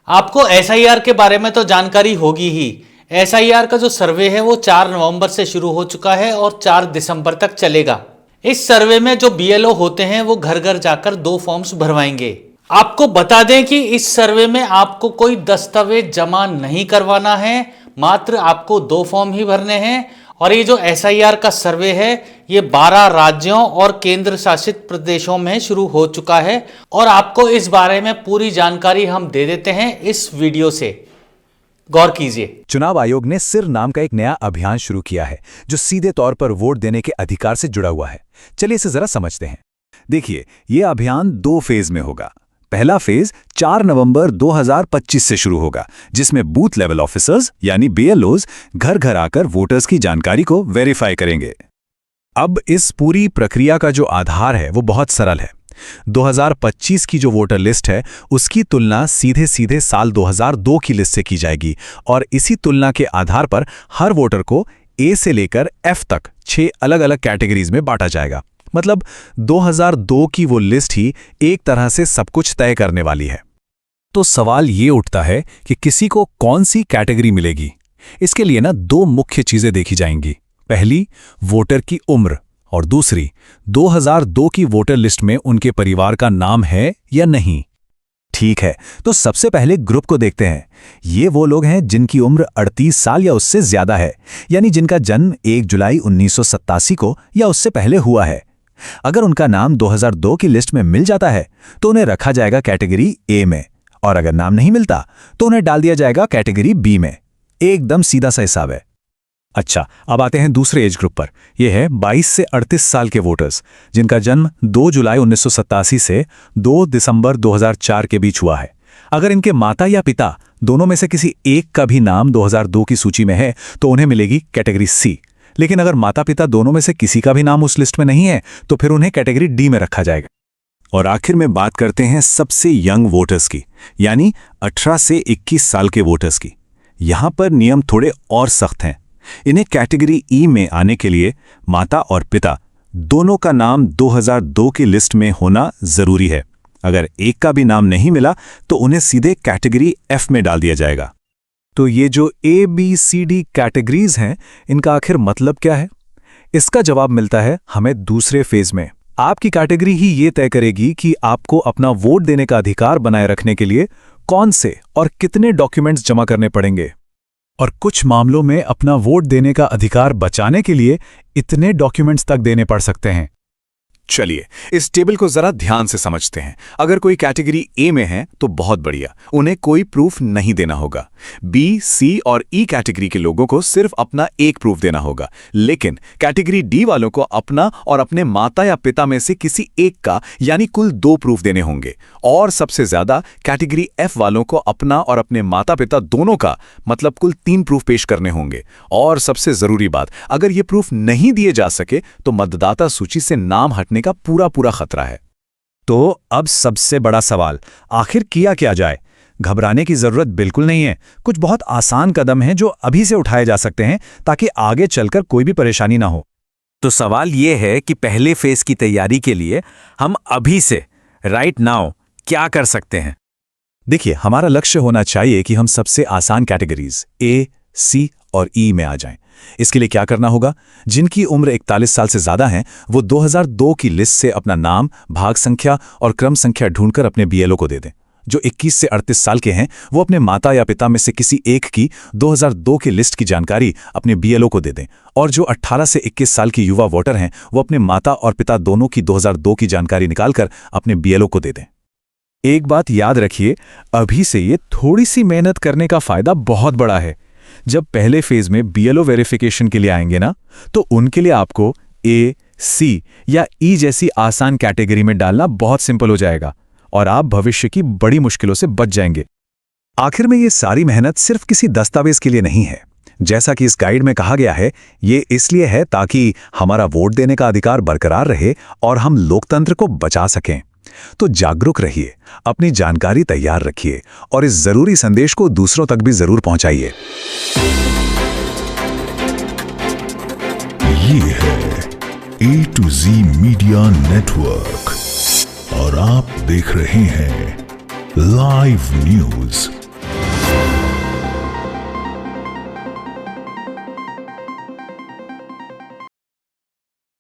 आपको एसआईआर के बारे में तो जानकारी होगी ही। एसआईआर का जो सर्वे है वो 4 नवंबर से शुरू हो चुका है और 4 दिसंबर तक चलेगा। इस सर्वे में जो बीएलओ होते हैं वो घर घर जाकर 2 फॉर्म्स भरवाएंगे। आपको बता दें कि इस सर्वे में आपको कोई दस्तावेज जमा नहीं करवाना है, मात्र आपको 2 फॉर्म ही भरने हैं। और ये जो एसआईआर का सर्वे है ये 12 राज्यों और केंद्र शासित प्रदेशों में शुरू हो चुका है और आपको इस बारे में पूरी जानकारी हम दे देते हैं इस वीडियो से। गौर कीजिए। चुनाव आयोग ने सिर नाम का एक नया अभियान शुरू किया है जो सीधे तौर पर वोट देने के अधिकार से जुड़ा हुआ है। चलिए इसे जरा समझते हैं। देखिए, यह अभियान 2 फेज में होगा। पहला फेज 4 नवंबर 2025 से शुरू होगा, जिसमें बूथ लेवल ऑफिसर्स यानी बीएलओज घर घर आकर वोटर्स की जानकारी को वेरीफाई करेंगे। अब इस पूरी प्रक्रिया का जो आधार है वो बहुत सरल है। 2025 की जो वोटर लिस्ट है उसकी तुलना सीधे सीधे साल 2002 की लिस्ट से की जाएगी और इसी तुलना के आधार पर हर वोटर को ए से लेकर एफ तक 6 अलग अलग कैटेगरीज में बांटा जाएगा। मतलब 2002 की वो लिस्ट ही एक तरह से सब कुछ तय करने वाली है। तो सवाल ये उठता है कि किसी को कौन सी कैटेगरी मिलेगी। इसके लिए 2 मुख्य चीजें देखी जाएंगी। पहली, वोटर की उम्र और दूसरी, 2002 की वोटर लिस्ट में उनके परिवार का नाम है या नहीं। ठीक है, तो सबसे पहले ग्रुप को देखते हैं। ये वो लोग हैं जिनकी उम्र 38 साल या उससे ज्यादा है, यानी जिनका जन्म 1 जुलाई 1987 को या उससे पहले हुआ है। अगर उनका नाम 2002 की लिस्ट में मिल जाता है तो उन्हें रखा जाएगा कैटेगरी ए में, और अगर नाम नहीं मिलता तो उन्हें डाल दिया जाएगा कैटेगरी बी में। एकदम सीधा सा हिसाब है। अच्छा, अब आते हैं दूसरे एज ग्रुप पर। यह है 22 से 38 साल के वोटर्स, जिनका जन्म 2 जुलाई 1987 से 2 दिसंबर 2004 के बीच हुआ है। अगर इनके माता या पिता दोनों में से किसी एक का भी नाम 2002 की सूची में है तो उन्हें मिलेगी कैटेगरी सी। लेकिन अगर माता पिता दोनों में से किसी का भी नाम उस लिस्ट में नहीं है तो फिर उन्हें कैटेगरी डी में रखा जाएगा। और आखिर में बात करते हैं सबसे यंग वोटर्स की, यानी 18 से 21 साल के वोटर्स की। यहां पर नियम थोड़े और सख्त हैं। इन्हें कैटेगरी ई में आने के लिए माता और पिता दोनों का नाम 2002 की लिस्ट में होना जरूरी है। अगर एक का भी नाम नहीं मिला तो उन्हें सीधे कैटेगरी एफ में डाल दिया जाएगा। तो ये जो A B C D categories हैं, इनका आखिर मतलब क्या है? इसका जवाब मिलता है हमें दूसरे फेज में। आपकी कैटेगरी ही ये तय करेगी कि आपको अपना वोट देने का अधिकार बनाए रखने के लिए कौन से और कितने डॉक्यूमेंट्स जमा करने पड़ेंगे, और कुछ मामलों में अपना वोट देने का अधिकार बचाने के लिए इतने डॉक्यूमेंट्स तक देने पड़ सकते हैं। चलिए इस टेबल को जरा ध्यान से समझते हैं। अगर कोई कैटेगरी ए में है तो बहुत बढ़िया, उन्हें कोई प्रूफ नहीं देना होगा। बी, सी और ई कैटेगरी के लोगों को सिर्फ अपना एक प्रूफ देना होगा। लेकिन कैटेगरी डी वालों को अपना और अपने माता या पिता में से किसी एक का यानी कुल 2 प्रूफ देने होंगे। और सबसे ज्यादा कैटेगरी एफ वालों को अपना और अपने माता पिता दोनों का मतलब कुल 3 प्रूफ पेश करने होंगे। और सबसे जरूरी बात, अगर ये प्रूफ नहीं दिए जा सके तो मतदाता सूची से नाम हटने का पूरा खतरा है। तो अब सबसे बड़ा सवाल, आखिर किया क्या जाए? घबराने की जरूरत बिल्कुल नहीं है। कुछ बहुत आसान कदम हैं जो अभी से उठाए जा सकते हैं ताकि आगे चलकर कोई भी परेशानी ना हो। तो सवाल यह है कि पहले फेज की तैयारी के लिए हम अभी से राइट नाउ क्या कर सकते हैं? देखिए, हमारा लक्ष्य होना चाहिए कि हम सबसे आसान कैटेगरीज ए, सी और ई में आ जाएं। इसके लिए क्या करना होगा? जिनकी उम्र 41 साल से ज्यादा है वो 2002 की लिस्ट से अपना नाम, भाग संख्या और क्रम संख्या ढूंढकर अपने बीएलओ को दे दें। जो 21 से 38 साल के हैं वो अपने माता या पिता में से किसी एक की 2002 की लिस्ट की जानकारी अपने बीएलओ को दे दें। और जो 18 से 21 साल की युवा वोटर हैं वो अपने माता और पिता दोनों की 2002 की जानकारी निकालकर अपने बीएलओ को दे दें। एक बात याद रखिए, अभी से ये थोड़ी सी मेहनत करने का फायदा बहुत बड़ा है। जब पहले फेज में बीएलओ वेरिफिकेशन के लिए आएंगे ना, तो उनके लिए आपको ए, सी या ई जैसी आसान कैटेगरी में डालना बहुत सिंपल हो जाएगा और आप भविष्य की बड़ी मुश्किलों से बच जाएंगे। आखिर में ये सारी मेहनत सिर्फ किसी दस्तावेज के लिए नहीं है। जैसा कि इस गाइड में कहा गया है, ये इसलिए है ताकि हमारा वोट देने का अधिकार बरकरार रहे और हम लोकतंत्र को बचा सकें। तो जागरूक रहिए, अपनी जानकारी तैयार रखिए और इस जरूरी संदेश को दूसरों तक भी जरूर पहुंचाइए। ये है A to Z media network और आप देख रहे हैं लाइव न्यूज।